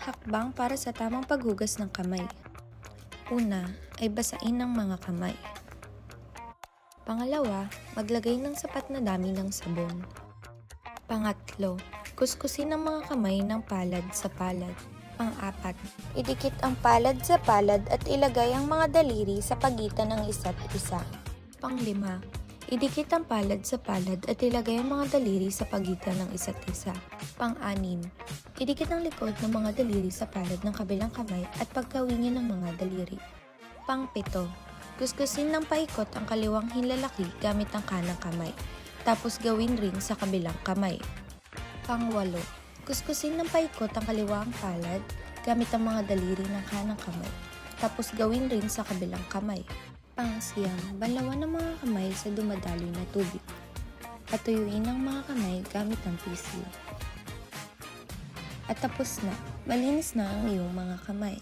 Hakbang para sa tamang paghugas ng kamay. Una ay basain ng mga kamay. Pangalawa, maglagay ng sapat na dami ng sabon. Pangatlo, kuskusin ang mga kamay ng palad sa palad. Pang-apat, idikit ang palad sa palad at ilagay ang mga daliri sa pagitan ng isa't isa. Pang-lima, idikit ang palad sa palad at ilagay ang mga daliri sa pagitan ng isa't isa. Pang-anim, idikit ang likod ng mga daliri sa palad ng kabilang kamay at pagkawingin ng mga daliri. Pang-pito, kuskusin ng paikot ang kaliwang hinlalaki gamit ang kanang kamay, tapos gawin rin sa kabilang kamay. Pang-walo, kuskusin ng paikot ang kaliwang palad gamit ang mga daliri ng kanang kamay, tapos gawin rin sa kabilang kamay. Pang-siyam, banlawan ang mga kamay sa dumadaloy na tubig. Patuyuin ang mga kamay gamit ang pisil. At tapos na, malinis na ang iyong mga kamay.